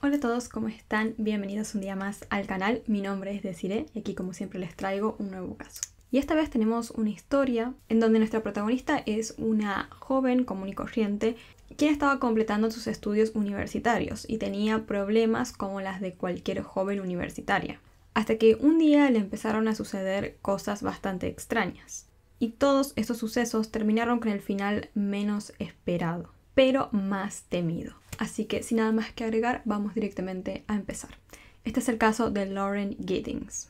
Hola a todos, ¿cómo están? Bienvenidos un día más al canal. Mi nombre es Desiree y aquí como siempre les traigo un nuevo caso. Y esta vez tenemos una historia en donde nuestra protagonista es una joven común y corriente quien estaba completando sus estudios universitarios y tenía problemas como las de cualquier joven universitaria. Hasta que un día le empezaron a suceder cosas bastante extrañas. Y todos estos sucesos terminaron con el final menos esperado, pero más temido. Así que sin nada más que agregar, vamos directamente a empezar. Este es el caso de Lauren Giddings.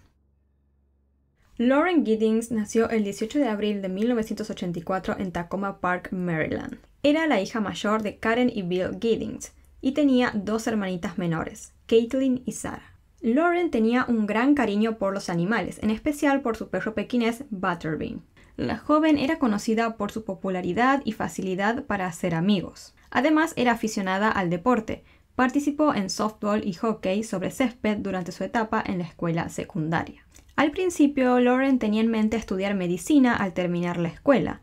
Lauren Giddings nació el 18 de abril de 1984 en Tacoma Park, Maryland. Era la hija mayor de Karen y Bill Giddings y tenía dos hermanitas menores, Caitlin y Sarah. Lauren tenía un gran cariño por los animales, en especial por su perro pequinés Butterbean. La joven era conocida por su popularidad y facilidad para hacer amigos. Además, era aficionada al deporte. Participó en softball y hockey sobre césped durante su etapa en la escuela secundaria. Al principio, Lauren tenía en mente estudiar medicina al terminar la escuela,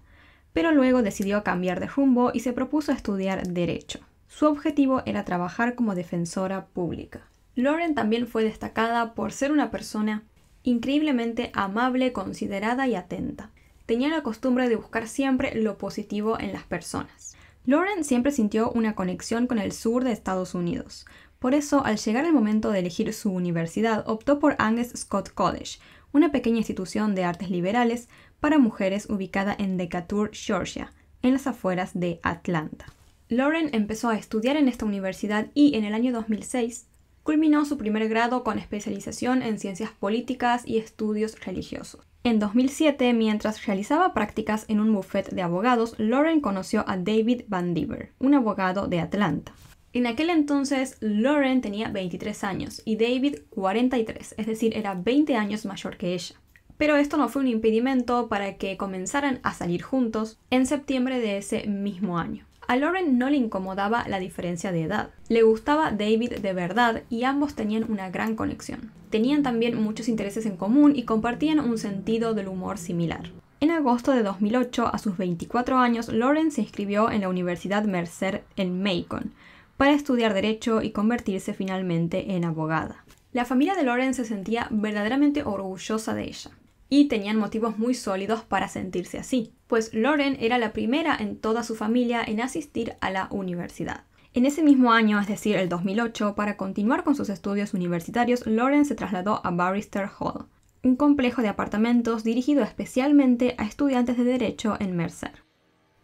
pero luego decidió cambiar de rumbo y se propuso estudiar derecho. Su objetivo era trabajar como defensora pública. Lauren también fue destacada por ser una persona increíblemente amable, considerada y atenta. Tenía la costumbre de buscar siempre lo positivo en las personas. Lauren siempre sintió una conexión con el sur de Estados Unidos. Por eso, al llegar el momento de elegir su universidad, optó por Angus Scott College, una pequeña institución de artes liberales para mujeres ubicada en Decatur, Georgia, en las afueras de Atlanta. Lauren empezó a estudiar en esta universidad y en el año 2006 culminó su primer grado con especialización en ciencias políticas y estudios religiosos. En 2007, mientras realizaba prácticas en un bufete de abogados, Lauren conoció a David Van Diver, un abogado de Atlanta. En aquel entonces, Lauren tenía 23 años y David 43, es decir, era 20 años mayor que ella. Pero esto no fue un impedimento para que comenzaran a salir juntos en septiembre de ese mismo año. A Lauren no le incomodaba la diferencia de edad. Le gustaba David de verdad y ambos tenían una gran conexión. Tenían también muchos intereses en común y compartían un sentido del humor similar. En agosto de 2008, a sus 24 años, Lauren se inscribió en la Universidad Mercer en Macon para estudiar Derecho y convertirse finalmente en abogada. La familia de Lauren se sentía verdaderamente orgullosa de ella. Y tenían motivos muy sólidos para sentirse así, pues Lauren era la primera en toda su familia en asistir a la universidad. En ese mismo año, es decir, el 2008, para continuar con sus estudios universitarios, Lauren se trasladó a Barrister Hall, un complejo de apartamentos dirigido especialmente a estudiantes de Derecho en Mercer.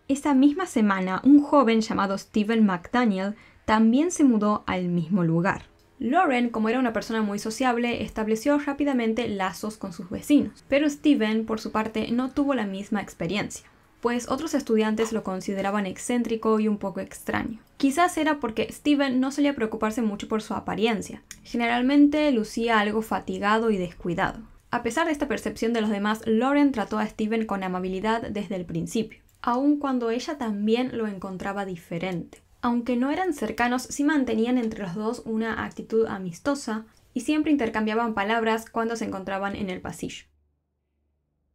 Esa misma semana, un joven llamado Stephen McDaniel también se mudó al mismo lugar. Lauren, como era una persona muy sociable, estableció rápidamente lazos con sus vecinos, pero Stephen, por su parte, no tuvo la misma experiencia, pues otros estudiantes lo consideraban excéntrico y un poco extraño. Quizás era porque Stephen no solía preocuparse mucho por su apariencia, generalmente lucía algo fatigado y descuidado. A pesar de esta percepción de los demás, Lauren trató a Stephen con amabilidad desde el principio, aun cuando ella también lo encontraba diferente. Aunque no eran cercanos, sí mantenían entre los dos una actitud amistosa y siempre intercambiaban palabras cuando se encontraban en el pasillo.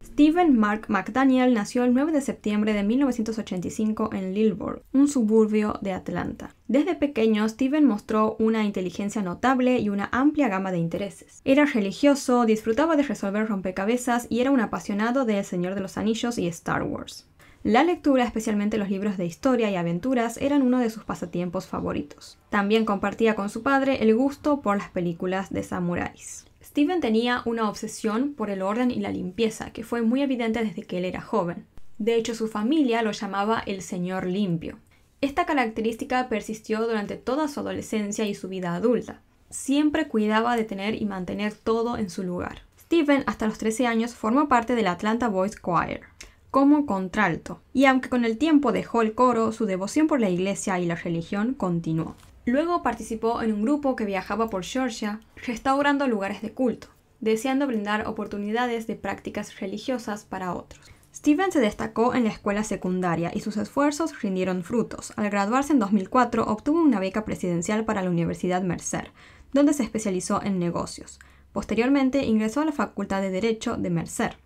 Stephen Mark McDaniel nació el 9 de septiembre de 1985 en Lilburn, un suburbio de Atlanta. Desde pequeño, Stephen mostró una inteligencia notable y una amplia gama de intereses. Era religioso, disfrutaba de resolver rompecabezas y era un apasionado de El Señor de los Anillos y Star Wars. La lectura, especialmente los libros de historia y aventuras, eran uno de sus pasatiempos favoritos. También compartía con su padre el gusto por las películas de samuráis. Stephen tenía una obsesión por el orden y la limpieza, que fue muy evidente desde que él era joven. De hecho, su familia lo llamaba el Señor Limpio. Esta característica persistió durante toda su adolescencia y su vida adulta. Siempre cuidaba de tener y mantener todo en su lugar. Stephen, hasta los 13 años, formó parte del Atlanta Boys Choir como contralto, y aunque con el tiempo dejó el coro, su devoción por la iglesia y la religión continuó. Luego participó en un grupo que viajaba por Georgia, restaurando lugares de culto, deseando brindar oportunidades de prácticas religiosas para otros. Stephen se destacó en la escuela secundaria y sus esfuerzos rindieron frutos. Al graduarse en 2004, obtuvo una beca presidencial para la Universidad Mercer, donde se especializó en negocios. Posteriormente ingresó a la Facultad de Derecho de Mercer,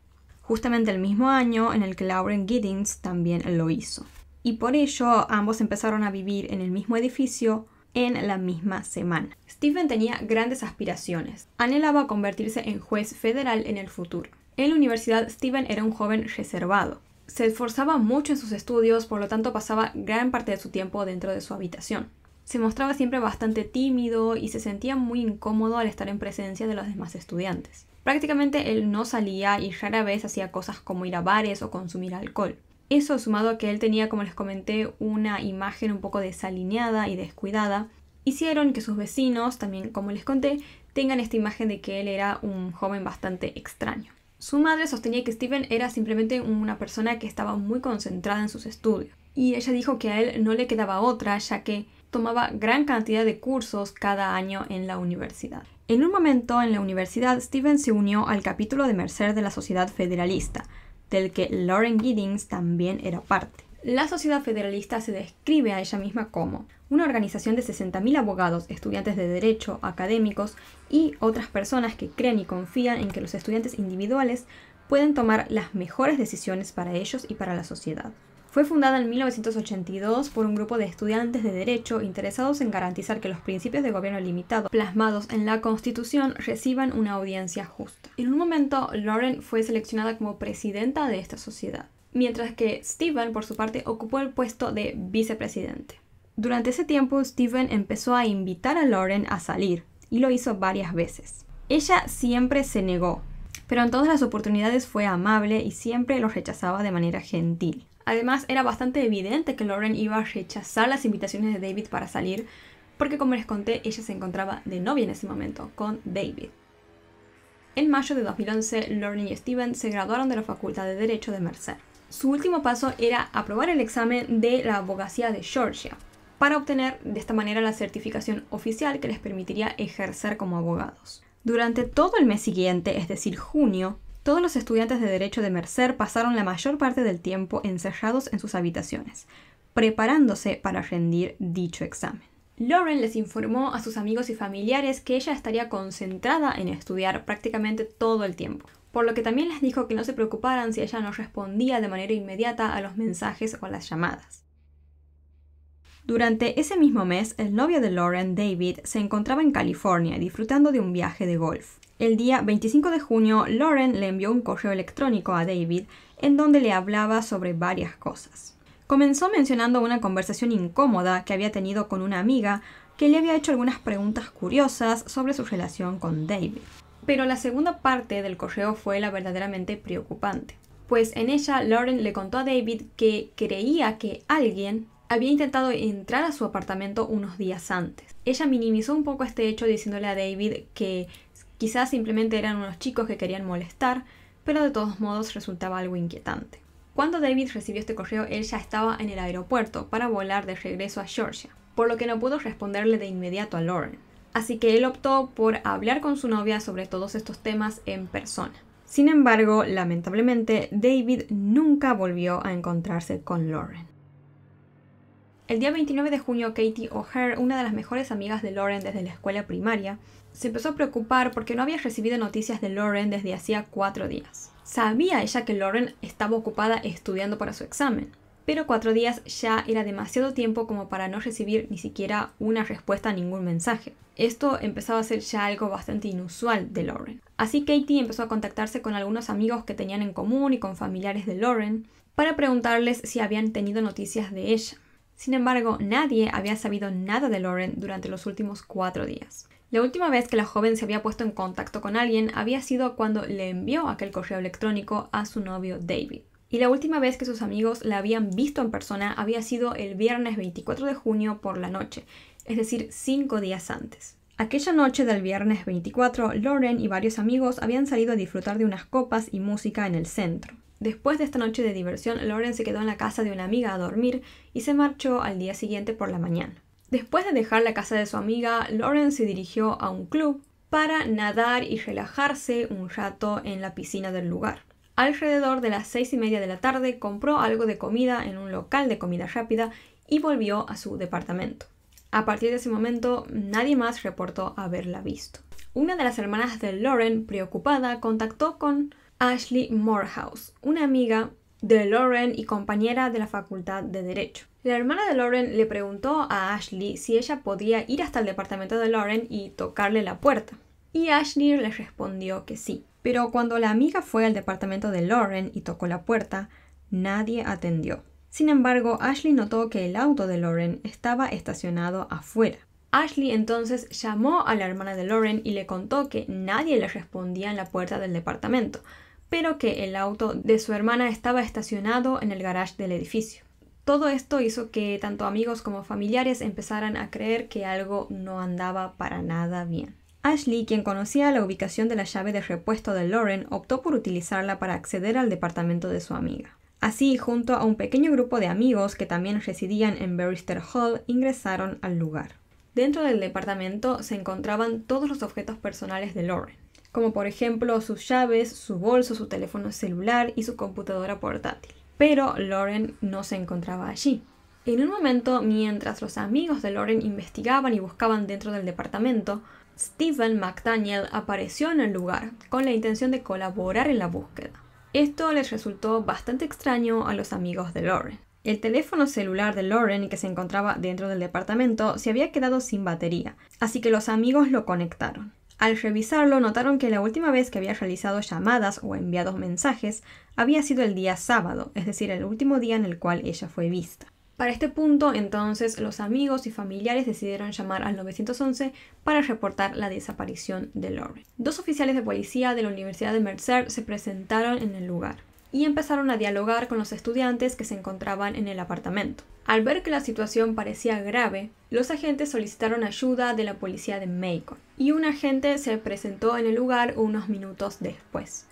justamente el mismo año en el que Lauren Giddings también lo hizo. Y por ello ambos empezaron a vivir en el mismo edificio en la misma semana. Steven tenía grandes aspiraciones. Anhelaba convertirse en juez federal en el futuro. En la universidad, Steven era un joven reservado. Se esforzaba mucho en sus estudios, por lo tanto pasaba gran parte de su tiempo dentro de su habitación. Se mostraba siempre bastante tímido y se sentía muy incómodo al estar en presencia de los demás estudiantes. Prácticamente él no salía y rara vez hacía cosas como ir a bares o consumir alcohol. Eso, sumado a que él tenía, como les comenté, una imagen un poco desalineada y descuidada, hicieron que sus vecinos, también como les conté, tengan esta imagen de que él era un joven bastante extraño. Su madre sostenía que Steven era simplemente una persona que estaba muy concentrada en sus estudios, y ella dijo que a él no le quedaba otra, ya que tomaba gran cantidad de cursos cada año en la universidad. En un momento en la universidad, Steven se unió al capítulo de Mercer de la Sociedad Federalista, del que Lauren Giddings también era parte. La Sociedad Federalista se describe a ella misma como una organización de 60.000 abogados, estudiantes de derecho, académicos y otras personas que creen y confían en que los estudiantes individuales pueden tomar las mejores decisiones para ellos y para la sociedad. Fue fundada en 1982 por un grupo de estudiantes de derecho interesados en garantizar que los principios de gobierno limitado plasmados en la Constitución reciban una audiencia justa. En un momento, Lauren fue seleccionada como presidenta de esta sociedad, mientras que Steven, por su parte, ocupó el puesto de vicepresidente. Durante ese tiempo, Steven empezó a invitar a Lauren a salir, y lo hizo varias veces. Ella siempre se negó, pero en todas las oportunidades fue amable y siempre lo rechazaba de manera gentil. Además, era bastante evidente que Lauren iba a rechazar las invitaciones de David para salir, porque como les conté, ella se encontraba de novia en ese momento, con David. En mayo de 2011, Lauren y Steven se graduaron de la Facultad de Derecho de Mercer. Su último paso era aprobar el examen de la abogacía de Georgia, para obtener de esta manera la certificación oficial que les permitiría ejercer como abogados. Durante todo el mes siguiente, es decir, junio, todos los estudiantes de Derecho de Mercer pasaron la mayor parte del tiempo encerrados en sus habitaciones, preparándose para rendir dicho examen. Lauren les informó a sus amigos y familiares que ella estaría concentrada en estudiar prácticamente todo el tiempo, por lo que también les dijo que no se preocuparan si ella no respondía de manera inmediata a los mensajes o a las llamadas. Durante ese mismo mes, el novio de Lauren, David, se encontraba en California disfrutando de un viaje de golf. El día 25 de junio, Lauren le envió un correo electrónico a David en donde le hablaba sobre varias cosas. Comenzó mencionando una conversación incómoda que había tenido con una amiga que le había hecho algunas preguntas curiosas sobre su relación con David. Pero la segunda parte del correo fue la verdaderamente preocupante, pues en ella Lauren le contó a David que creía que alguien había intentado entrar a su apartamento unos días antes. Ella minimizó un poco este hecho diciéndole a David que quizás simplemente eran unos chicos que querían molestar, pero de todos modos resultaba algo inquietante. Cuando David recibió este correo, él ya estaba en el aeropuerto para volar de regreso a Georgia, por lo que no pudo responderle de inmediato a Lauren. Así que él optó por hablar con su novia sobre todos estos temas en persona. Sin embargo, lamentablemente, David nunca volvió a encontrarse con Lauren. El día 29 de junio, Katie O'Hare, una de las mejores amigas de Lauren desde la escuela primaria, se empezó a preocupar porque no había recibido noticias de Lauren desde hacía 4 días. Sabía ella que Lauren estaba ocupada estudiando para su examen, pero 4 días ya era demasiado tiempo como para no recibir ni siquiera una respuesta a ningún mensaje. Esto empezaba a ser ya algo bastante inusual de Lauren. Así Katie empezó a contactarse con algunos amigos que tenían en común y con familiares de Lauren para preguntarles si habían tenido noticias de ella. Sin embargo, nadie había sabido nada de Lauren durante los últimos 4 días. La última vez que la joven se había puesto en contacto con alguien había sido cuando le envió aquel correo electrónico a su novio David. Y la última vez que sus amigos la habían visto en persona había sido el viernes 24 de junio por la noche, es decir, 5 días antes. Aquella noche del viernes 24, Lauren y varios amigos habían salido a disfrutar de unas copas y música en el centro. Después de esta noche de diversión, Lauren se quedó en la casa de una amiga a dormir y se marchó al día siguiente por la mañana. Después de dejar la casa de su amiga, Lauren se dirigió a un club para nadar y relajarse un rato en la piscina del lugar. Alrededor de las 6:30 de la tarde compró algo de comida en un local de comida rápida y volvió a su departamento. A partir de ese momento, nadie más reportó haberla visto. Una de las hermanas de Lauren, preocupada, contactó con Ashley Morehouse, una amiga de Lauren y compañera de la Facultad de Derecho. La hermana de Lauren le preguntó a Ashley si ella podía ir hasta el departamento de Lauren y tocarle la puerta. Y Ashley le respondió que sí. Pero cuando la amiga fue al departamento de Lauren y tocó la puerta, nadie atendió. Sin embargo, Ashley notó que el auto de Lauren estaba estacionado afuera. Ashley entonces llamó a la hermana de Lauren y le contó que nadie le respondía en la puerta del departamento, pero que el auto de su hermana estaba estacionado en el garage del edificio. Todo esto hizo que tanto amigos como familiares empezaran a creer que algo no andaba para nada bien. Ashley, quien conocía la ubicación de la llave de repuesto de Lauren, optó por utilizarla para acceder al departamento de su amiga. Así, junto a un pequeño grupo de amigos que también residían en Barrister Hall, ingresaron al lugar. Dentro del departamento se encontraban todos los objetos personales de Lauren, como por ejemplo sus llaves, su bolso, su teléfono celular y su computadora portátil. Pero Lauren no se encontraba allí. En un momento, mientras los amigos de Lauren investigaban y buscaban dentro del departamento, Stephen McDaniel apareció en el lugar con la intención de colaborar en la búsqueda. Esto les resultó bastante extraño a los amigos de Lauren. El teléfono celular de Lauren, que se encontraba dentro del departamento, se había quedado sin batería, así que los amigos lo conectaron. Al revisarlo, notaron que la última vez que había realizado llamadas o enviado mensajes había sido el día sábado, es decir, el último día en el cual ella fue vista. Para este punto, entonces, los amigos y familiares decidieron llamar al 911 para reportar la desaparición de Lauren. 2 oficiales de policía de la Universidad de Mercer se presentaron en el lugar y empezaron a dialogar con los estudiantes que se encontraban en el apartamento. Al ver que la situación parecía grave, los agentes solicitaron ayuda de la policía de Macon y un agente se presentó en el lugar unos minutos después.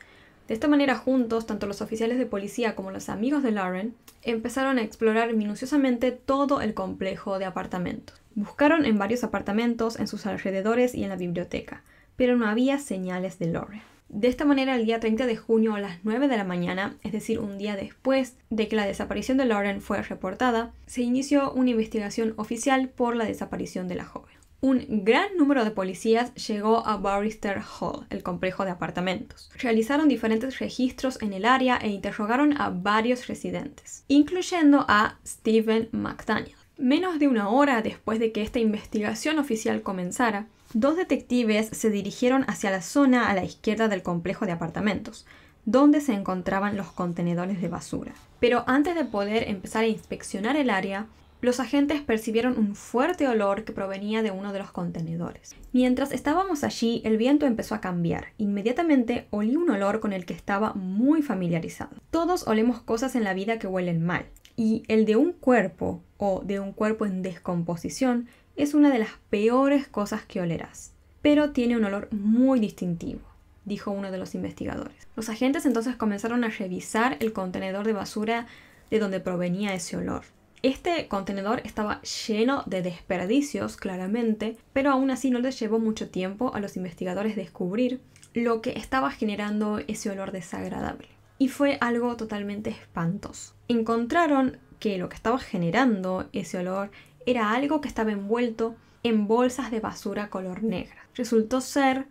De esta manera, juntos, tanto los oficiales de policía como los amigos de Lauren empezaron a explorar minuciosamente todo el complejo de apartamentos. Buscaron en varios apartamentos, en sus alrededores y en la biblioteca, pero no había señales de Lauren. De esta manera, el día 30 de junio a las 9 de la mañana, es decir, un día después de que la desaparición de Lauren fue reportada, se inició una investigación oficial por la desaparición de la joven. Un gran número de policías llegó a Barrister Hall, el complejo de apartamentos. Realizaron diferentes registros en el área e interrogaron a varios residentes, incluyendo a Stephen McDaniel. Menos de una hora después de que esta investigación oficial comenzara, 2 detectives se dirigieron hacia la zona a la izquierda del complejo de apartamentos, donde se encontraban los contenedores de basura. Pero antes de poder empezar a inspeccionar el área, los agentes percibieron un fuerte olor que provenía de uno de los contenedores. Mientras estábamos allí, el viento empezó a cambiar. Inmediatamente olí un olor con el que estaba muy familiarizado. Todos olemos cosas en la vida que huelen mal, y el de un cuerpo o de un cuerpo en descomposición es una de las peores cosas que olerás, pero tiene un olor muy distintivo, dijo uno de los investigadores. Los agentes entonces comenzaron a revisar el contenedor de basura de donde provenía ese olor. Este contenedor estaba lleno de desperdicios, claramente, pero aún así no les llevó mucho tiempo a los investigadores descubrir lo que estaba generando ese olor desagradable. Y fue algo totalmente espantoso. Encontraron que lo que estaba generando ese olor era algo que estaba envuelto en bolsas de basura color negra. Resultó ser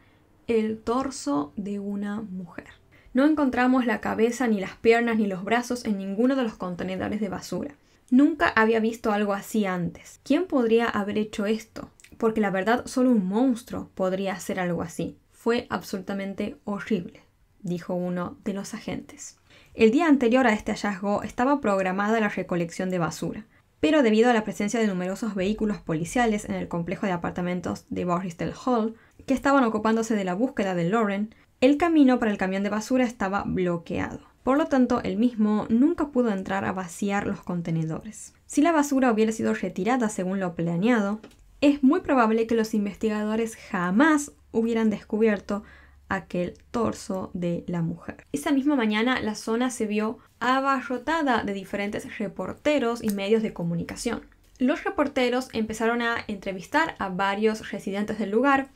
el torso de una mujer. No encontramos la cabeza, ni las piernas, ni los brazos en ninguno de los contenedores de basura. Nunca había visto algo así antes. ¿Quién podría haber hecho esto? Porque la verdad, solo un monstruo podría hacer algo así. Fue absolutamente horrible, dijo uno de los agentes. El día anterior a este hallazgo estaba programada la recolección de basura, pero debido a la presencia de numerosos vehículos policiales en el complejo de apartamentos de Barrister Hall, que estaban ocupándose de la búsqueda de Lauren, el camino para el camión de basura estaba bloqueado. Por lo tanto, el mismo nunca pudo entrar a vaciar los contenedores. Si la basura hubiera sido retirada según lo planeado, es muy probable que los investigadores jamás hubieran descubierto aquel torso de la mujer. Esa misma mañana, la zona se vio abarrotada de diferentes reporteros y medios de comunicación. Los reporteros empezaron a entrevistar a varios residentes del lugar,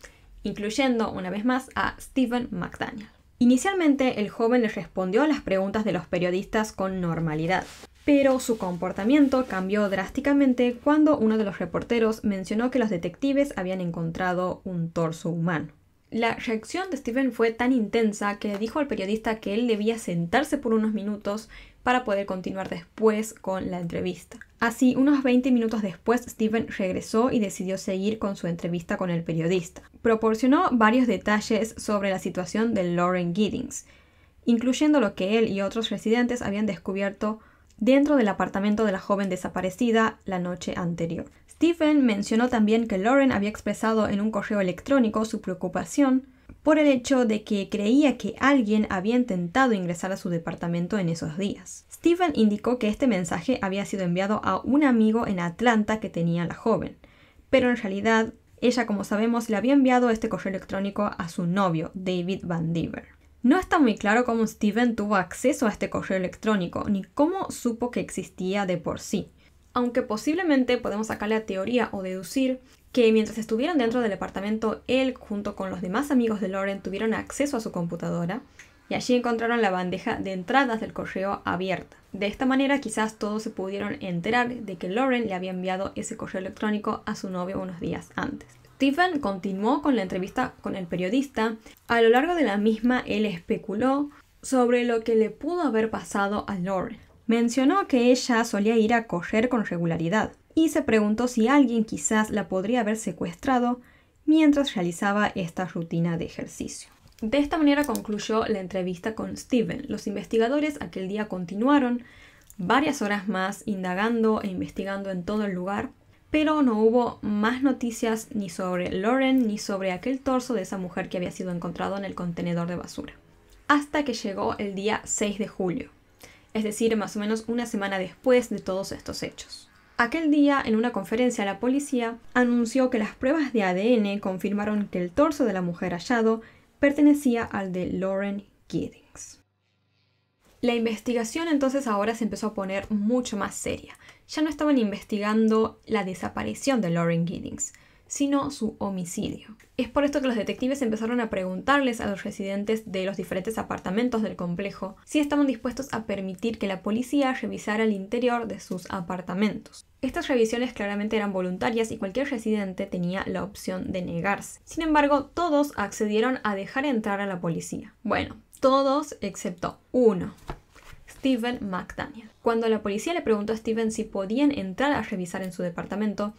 incluyendo una vez más a Stephen McDaniel. Inicialmente, el joven les respondió a las preguntas de los periodistas con normalidad, pero su comportamiento cambió drásticamente cuando uno de los reporteros mencionó que los detectives habían encontrado un torso humano. La reacción de Stephen fue tan intensa que le dijo al periodista que él debía sentarse por unos minutos para poder continuar después con la entrevista. Así, unos 20 minutos después, Steven regresó y decidió seguir con su entrevista con el periodista. Proporcionó varios detalles sobre la situación de Lauren Giddings, incluyendo lo que él y otros residentes habían descubierto dentro del apartamento de la joven desaparecida la noche anterior. Steven mencionó también que Lauren había expresado en un correo electrónico su preocupación por el hecho de que creía que alguien había intentado ingresar a su departamento en esos días. Steven indicó que este mensaje había sido enviado a un amigo en Atlanta que tenía la joven, pero en realidad ella, como sabemos, le había enviado este correo electrónico a su novio, David Van Diver. No está muy claro cómo Steven tuvo acceso a este correo electrónico, ni cómo supo que existía de por sí, aunque posiblemente podemos sacar la teoría o deducir que mientras estuvieron dentro del departamento, él junto con los demás amigos de Lauren tuvieron acceso a su computadora y allí encontraron la bandeja de entradas del correo abierta. De esta manera quizás todos se pudieron enterar de que Lauren le había enviado ese correo electrónico a su novio unos días antes. Steven continuó con la entrevista con el periodista. A lo largo de la misma, él especuló sobre lo que le pudo haber pasado a Lauren. Mencionó que ella solía ir a correr con regularidad y se preguntó si alguien quizás la podría haber secuestrado mientras realizaba esta rutina de ejercicio. De esta manera concluyó la entrevista con Steven. Los investigadores aquel día continuaron varias horas más indagando e investigando en todo el lugar, pero no hubo más noticias ni sobre Lauren ni sobre aquel torso de esa mujer que había sido encontrado en el contenedor de basura. Hasta que llegó el día 6 de julio, es decir, más o menos una semana después de todos estos hechos. Aquel día, en una conferencia, la policía anunció que las pruebas de ADN confirmaron que el torso de la mujer hallado pertenecía al de Lauren Giddings. La investigación entonces ahora se empezó a poner mucho más seria. Ya no estaban investigando la desaparición de Lauren Giddings, sino su homicidio. Es por esto que los detectives empezaron a preguntarles a los residentes de los diferentes apartamentos del complejo si estaban dispuestos a permitir que la policía revisara el interior de sus apartamentos. Estas revisiones claramente eran voluntarias y cualquier residente tenía la opción de negarse. Sin embargo, todos accedieron a dejar entrar a la policía. Bueno, todos excepto uno. Steven McDaniel. Cuando la policía le preguntó a Steven si podían entrar a revisar en su departamento,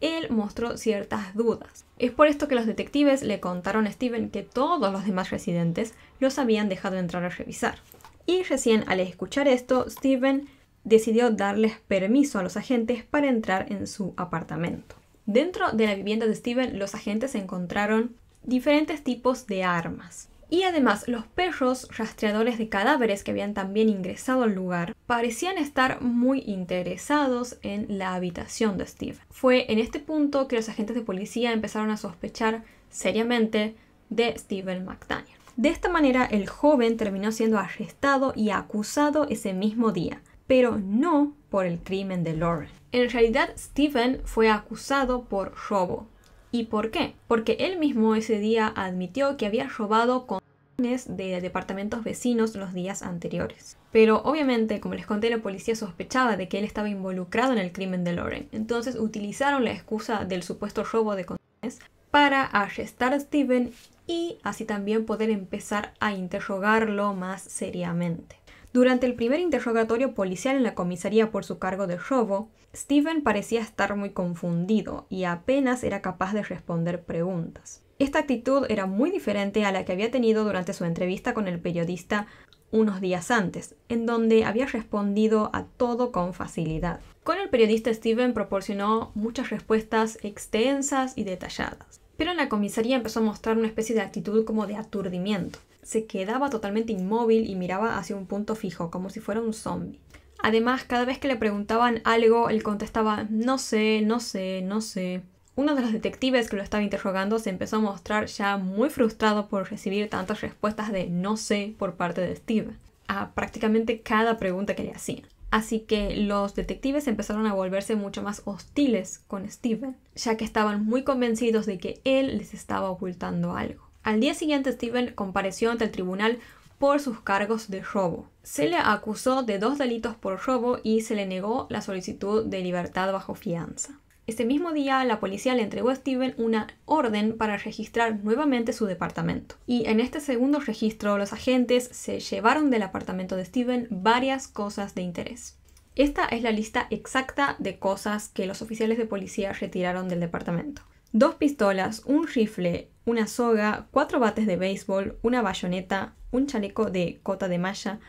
él mostró ciertas dudas. Es por esto que los detectives le contaron a Steven que todos los demás residentes los habían dejado entrar a revisar. Y recién al escuchar esto, Steven decidió darles permiso a los agentes para entrar en su apartamento. Dentro de la vivienda de Steven, los agentes encontraron diferentes tipos de armas. Y además, los perros rastreadores de cadáveres que habían también ingresado al lugar parecían estar muy interesados en la habitación de Steven. Fue en este punto que los agentes de policía empezaron a sospechar seriamente de Steven McDaniel. De esta manera, el joven terminó siendo arrestado y acusado ese mismo día, pero no por el crimen de Lauren. En realidad, Steven fue acusado por robo. ¿Y por qué? Porque él mismo ese día admitió que había robado condones de departamentos vecinos los días anteriores. Pero obviamente, como les conté, la policía sospechaba de que él estaba involucrado en el crimen de Lauren. Entonces utilizaron la excusa del supuesto robo de condones para arrestar a Steven y así también poder empezar a interrogarlo más seriamente. Durante el primer interrogatorio policial en la comisaría por su cargo de robo, Steven parecía estar muy confundido y apenas era capaz de responder preguntas. Esta actitud era muy diferente a la que había tenido durante su entrevista con el periodista unos días antes, en donde había respondido a todo con facilidad. Con el periodista, Steven proporcionó muchas respuestas extensas y detalladas, pero en la comisaría empezó a mostrar una especie de actitud como de aturdimiento. Se quedaba totalmente inmóvil y miraba hacia un punto fijo, como si fuera un zombie. Además, cada vez que le preguntaban algo, él contestaba no sé, no sé, no sé. Uno de los detectives que lo estaba interrogando se empezó a mostrar ya muy frustrado por recibir tantas respuestas de no sé por parte de Steven a prácticamente cada pregunta que le hacían. Así que los detectives empezaron a volverse mucho más hostiles con Steven, ya que estaban muy convencidos de que él les estaba ocultando algo. Al día siguiente, Steven compareció ante el tribunal por sus cargos de robo. Se le acusó de 2 delitos por robo y se le negó la solicitud de libertad bajo fianza. Ese mismo día, la policía le entregó a Steven una orden para registrar nuevamente su departamento. Y en este segundo registro, los agentes se llevaron del apartamento de Steven varias cosas de interés. Esta es la lista exacta de cosas que los oficiales de policía retiraron del departamento. 2 pistolas, un rifle, una soga, 4 bates de béisbol, una bayoneta, un chaleco de cota de malla,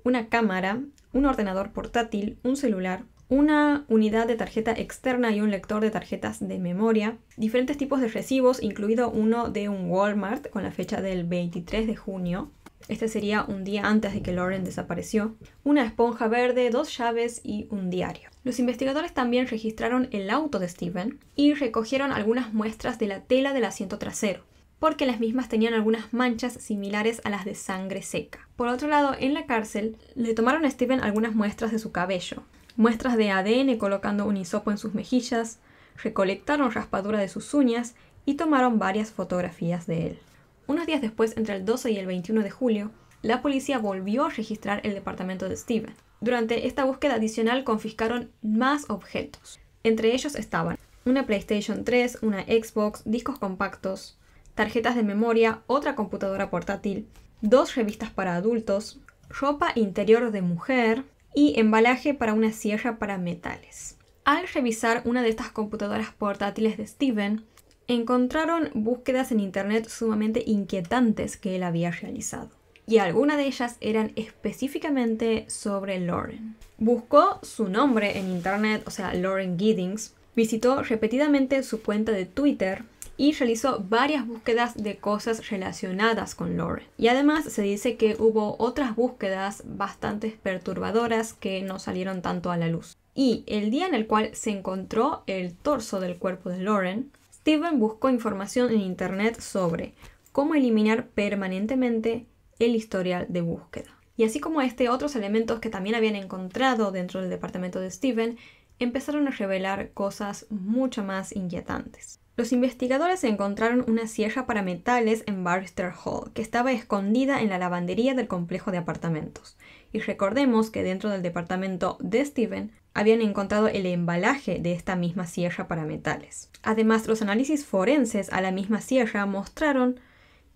una cámara, un ordenador portátil, un celular, una unidad de tarjeta externa y un lector de tarjetas de memoria, diferentes tipos de recibos, incluido uno de un Walmart con la fecha del 23 de junio. Este sería un día antes de que Lauren desapareció, una esponja verde, 2 llaves y un diario. Los investigadores también registraron el auto de Steven y recogieron algunas muestras de la tela del asiento trasero, porque las mismas tenían algunas manchas similares a las de sangre seca. Por otro lado, en la cárcel, le tomaron a Steven algunas muestras de su cabello, muestras de ADN colocando un hisopo en sus mejillas, recolectaron raspadura de sus uñas y tomaron varias fotografías de él. Unos días después, entre el 12 y el 21 de julio, la policía volvió a registrar el departamento de Steven. Durante esta búsqueda adicional confiscaron más objetos. Entre ellos estaban una PlayStation 3, una Xbox, discos compactos, tarjetas de memoria, otra computadora portátil, 2 revistas para adultos, ropa interior de mujer y embalaje para una sierra para metales. Al revisar una de estas computadoras portátiles de Steven, encontraron búsquedas en internet sumamente inquietantes que él había realizado. Y algunas de ellas eran específicamente sobre Lauren. Buscó su nombre en internet, o sea, Lauren Giddings, visitó repetidamente su cuenta de Twitter y realizó varias búsquedas de cosas relacionadas con Lauren. Y además se dice que hubo otras búsquedas bastante perturbadoras que no salieron tanto a la luz. Y el día en el cual se encontró el torso del cuerpo de Lauren, Steven buscó información en internet sobre cómo eliminar permanentemente el historial de búsqueda. Y así como otros elementos que también habían encontrado dentro del departamento de Steven empezaron a revelar cosas mucho más inquietantes. Los investigadores encontraron una sierra para metales en Barrister Hall, que estaba escondida en la lavandería del complejo de apartamentos. Y recordemos que dentro del departamento de Steven habían encontrado el embalaje de esta misma sierra para metales. Además, los análisis forenses a la misma sierra mostraron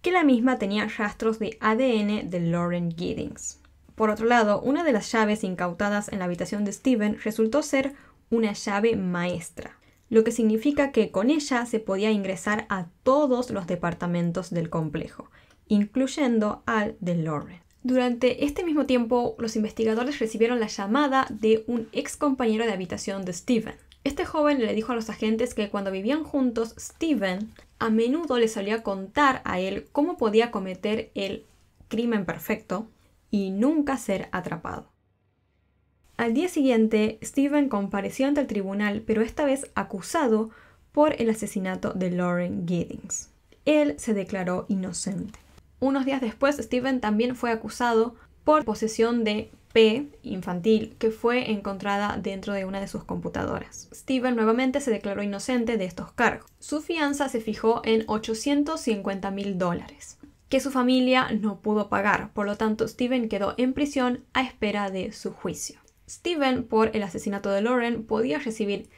que la misma tenía rastros de ADN de Lauren Giddings. Por otro lado, una de las llaves incautadas en la habitación de Steven resultó ser una llave maestra, lo que significa que con ella se podía ingresar a todos los departamentos del complejo, incluyendo al de Lauren. Durante este mismo tiempo, los investigadores recibieron la llamada de un ex compañero de habitación de Steven. Este joven le dijo a los agentes que cuando vivían juntos, Steven a menudo le solía contar a él cómo podía cometer el crimen perfecto y nunca ser atrapado. Al día siguiente, Steven compareció ante el tribunal, pero esta vez acusado por el asesinato de Lauren Giddings. Él se declaró inocente. Unos días después, Steven también fue acusado por posesión de P infantil que fue encontrada dentro de una de sus computadoras. Steven nuevamente se declaró inocente de estos cargos. Su fianza se fijó en $850,000, que su familia no pudo pagar. Por lo tanto, Steven quedó en prisión a espera de su juicio. Steven, por el asesinato de Lauren, podía recibir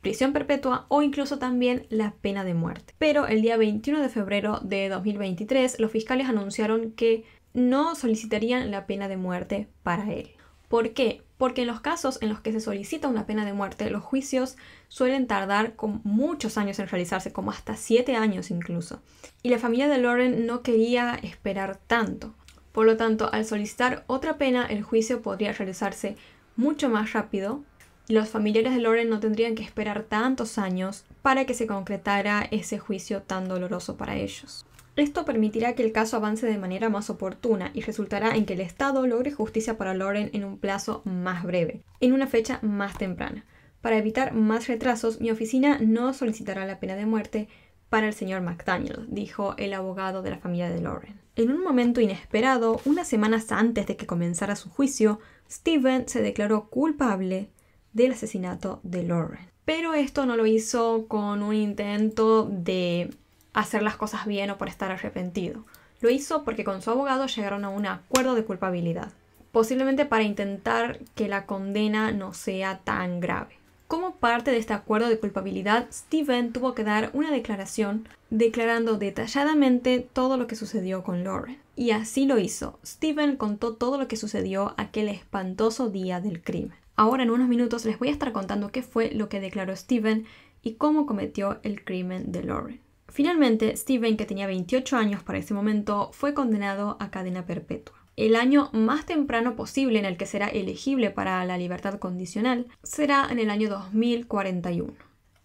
prisión perpetua o incluso también la pena de muerte. Pero el día 21 de febrero de 2023, los fiscales anunciaron que no solicitarían la pena de muerte para él. ¿Por qué? Porque en los casos en los que se solicita una pena de muerte, los juicios suelen tardar muchos años en realizarse, como hasta 7 años incluso. Y la familia de Lauren no quería esperar tanto. Por lo tanto, al solicitar otra pena, el juicio podría realizarse mucho más rápido. Los familiares de Lauren no tendrían que esperar tantos años para que se concretara ese juicio tan doloroso para ellos. Esto permitirá que el caso avance de manera más oportuna y resultará en que el Estado logre justicia para Lauren en un plazo más breve, en una fecha más temprana. Para evitar más retrasos, mi oficina no solicitará la pena de muerte para el señor McDaniel, dijo el abogado de la familia de Lauren. En un momento inesperado, unas semanas antes de que comenzara su juicio, Steven se declaró culpable del asesinato de Lauren. Pero esto no lo hizo con un intento de hacer las cosas bien o por estar arrepentido. Lo hizo porque con su abogado llegaron a un acuerdo de culpabilidad, posiblemente para intentar que la condena no sea tan grave. Como parte de este acuerdo de culpabilidad, Steven tuvo que dar una declaración declarando detalladamente todo lo que sucedió con Lauren. Y así lo hizo. Steven contó todo lo que sucedió aquel espantoso día del crimen. Ahora en unos minutos les voy a estar contando qué fue lo que declaró Steven y cómo cometió el crimen de Lauren. Finalmente, Steven, que tenía 28 años para ese momento, fue condenado a cadena perpetua. El año más temprano posible en el que será elegible para la libertad condicional será en el año 2041.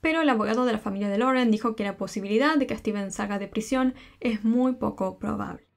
Pero el abogado de la familia de Lauren dijo que la posibilidad de que Steven salga de prisión es muy poco probable.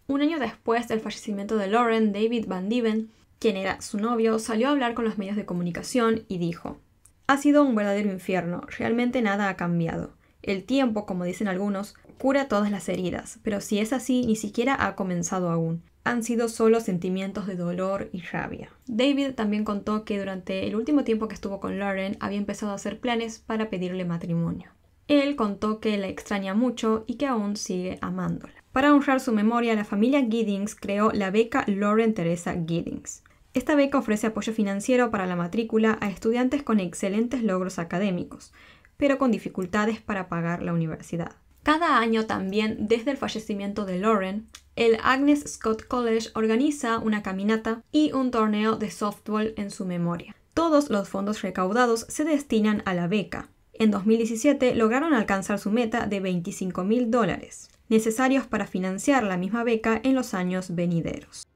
Un año después del fallecimiento de Lauren, David Van Dieven, quien era su novio, salió a hablar con los medios de comunicación y dijo: «Ha sido un verdadero infierno, realmente nada ha cambiado. El tiempo, como dicen algunos, cura todas las heridas, pero si es así, ni siquiera ha comenzado aún. Han sido solo sentimientos de dolor y rabia». David también contó que durante el último tiempo que estuvo con Lauren había empezado a hacer planes para pedirle matrimonio. Él contó que la extraña mucho y que aún sigue amándola. Para honrar su memoria, la familia Giddings creó la beca Lauren Teresa Giddings. Esta beca ofrece apoyo financiero para la matrícula a estudiantes con excelentes logros académicos, pero con dificultades para pagar la universidad. Cada año también, desde el fallecimiento de Lauren, el Agnes Scott College organiza una caminata y un torneo de softball en su memoria. Todos los fondos recaudados se destinan a la beca. En 2017 lograron alcanzar su meta de $25,000, necesarios para financiar la misma beca en los años venideros.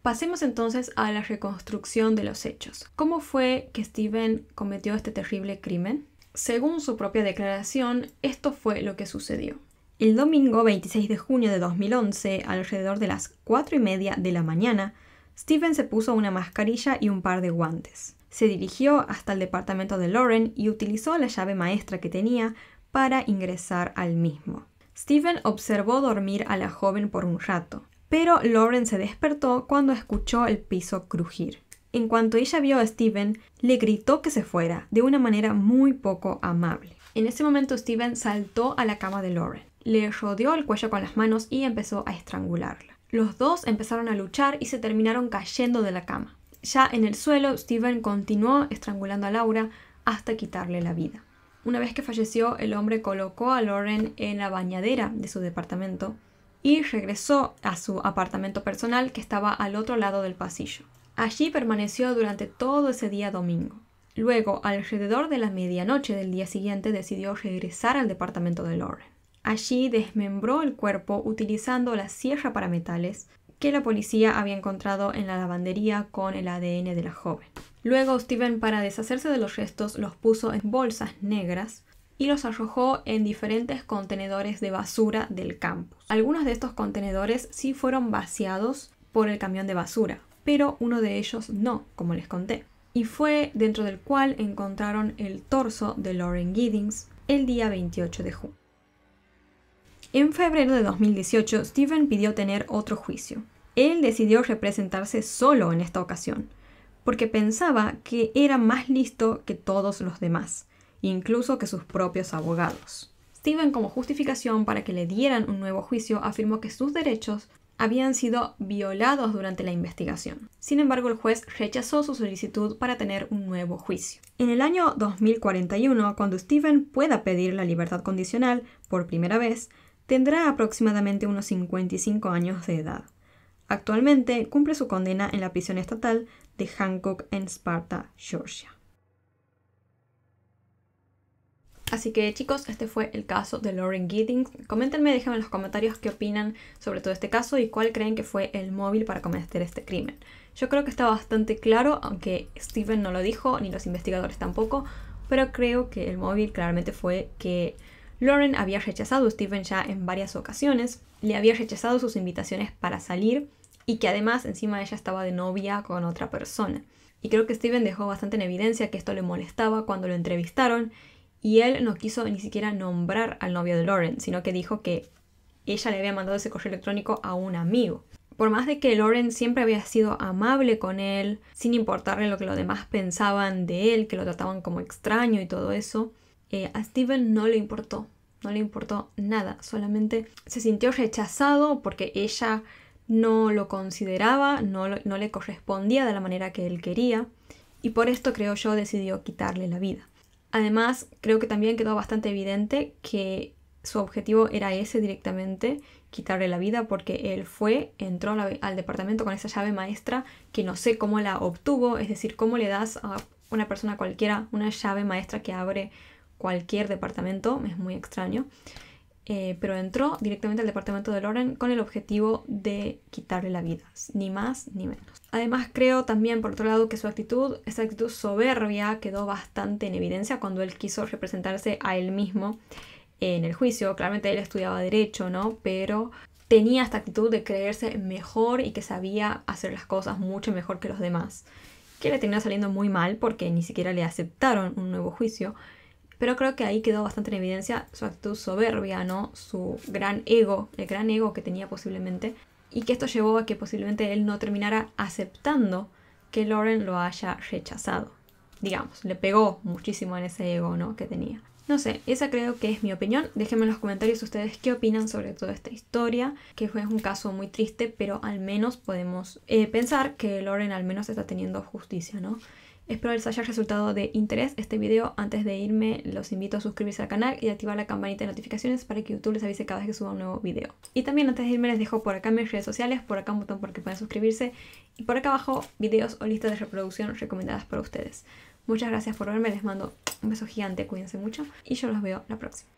Pasemos entonces a la reconstrucción de los hechos. ¿Cómo fue que Steven cometió este terrible crimen? Según su propia declaración, esto fue lo que sucedió. El domingo 26 de junio de 2011, alrededor de las 4:30 de la mañana, Steven se puso una mascarilla y un par de guantes. Se dirigió hasta el departamento de Lauren y utilizó la llave maestra que tenía para ingresar al mismo. Steven observó dormir a la joven por un rato, pero Lauren se despertó cuando escuchó el piso crujir. En cuanto ella vio a Steven, le gritó que se fuera, de una manera muy poco amable. En ese momento Steven saltó a la cama de Lauren, le rodeó el cuello con las manos y empezó a estrangularla. Los dos empezaron a luchar y se terminaron cayendo de la cama. Ya en el suelo, Steven continuó estrangulando a Laura hasta quitarle la vida. Una vez que falleció, el hombre colocó a Lauren en la bañadera de su departamento y regresó a su apartamento personal que estaba al otro lado del pasillo. Allí permaneció durante todo ese día domingo. Luego, alrededor de la medianoche del día siguiente, decidió regresar al departamento de Lauren. Allí desmembró el cuerpo utilizando la sierra para metales que la policía había encontrado en la lavandería con el ADN de la joven. Luego, Steven, para deshacerse de los restos, los puso en bolsas negras y los arrojó en diferentes contenedores de basura del campus. Algunos de estos contenedores sí fueron vaciados por el camión de basura, pero uno de ellos no, como les conté. Y fue dentro del cual encontraron el torso de Lauren Giddings el día 28 de junio. En febrero de 2018, Steven pidió tener otro juicio. Él decidió representarse solo en esta ocasión, porque pensaba que era más listo que todos los demás, incluso que sus propios abogados. Steven, como justificación para que le dieran un nuevo juicio, afirmó que sus derechos habían sido violados durante la investigación. Sin embargo, el juez rechazó su solicitud para tener un nuevo juicio. En el año 2041, cuando Steven pueda pedir la libertad condicional por primera vez, tendrá aproximadamente unos 55 años de edad. Actualmente cumple su condena en la prisión estatal de Hancock en Sparta, Georgia. Así que chicos, este fue el caso de Lauren Giddings. Coméntenme, déjenme en los comentarios qué opinan sobre todo este caso y cuál creen que fue el móvil para cometer este crimen. Yo creo que está bastante claro, aunque Steven no lo dijo, ni los investigadores tampoco, pero creo que el móvil claramente fue que Lauren había rechazado a Steven ya en varias ocasiones, le había rechazado sus invitaciones para salir y que además encima ella estaba de novia con otra persona. Y creo que Steven dejó bastante en evidencia que esto le molestaba cuando lo entrevistaron y él no quiso ni siquiera nombrar al novio de Lauren, sino que dijo que ella le había mandado ese correo electrónico a un amigo. Por más de que Lauren siempre había sido amable con él, sin importarle lo que los demás pensaban de él, que lo trataban como extraño y todo eso, a Steven no le importó nada, solamente se sintió rechazado porque ella no lo consideraba, no le correspondía de la manera que él quería y por esto, creo yo, decidió quitarle la vida. Además, creo que también quedó bastante evidente que su objetivo era ese directamente, quitarle la vida, porque él entró al departamento con esa llave maestra que no sé cómo la obtuvo, es decir, cómo le das a una persona cualquiera una llave maestra que abre cualquier departamento, es muy extraño. Pero entró directamente al departamento de Lauren con el objetivo de quitarle la vida, ni más ni menos. Además, creo también, por otro lado, que esa actitud soberbia quedó bastante en evidencia cuando él quiso representarse a él mismo en el juicio. Claramente él estudiaba Derecho, ¿no? Pero tenía esta actitud de creerse mejor y que sabía hacer las cosas mucho mejor que los demás, que le terminó saliendo muy mal porque ni siquiera le aceptaron un nuevo juicio. Pero creo que ahí quedó bastante en evidencia su actitud soberbia, ¿no? Su gran ego, el gran ego que tenía posiblemente, y que esto llevó a que posiblemente él no terminara aceptando que Lauren lo haya rechazado. Digamos, le pegó muchísimo en ese ego, ¿no? que tenía. No sé, esa creo que es mi opinión. Déjenme en los comentarios ustedes qué opinan sobre toda esta historia, que fue un caso muy triste, pero al menos podemos pensar que Lauren al menos está teniendo justicia, ¿no? Espero les haya resultado de interés este video. Antes de irme, los invito a suscribirse al canal y activar la campanita de notificaciones para que YouTube les avise cada vez que suba un nuevo video. Y también antes de irme les dejo por acá mis redes sociales, por acá un botón por el que pueden suscribirse y por acá abajo videos o listas de reproducción recomendadas para ustedes. Muchas gracias por verme, les mando un beso gigante, cuídense mucho y yo los veo la próxima.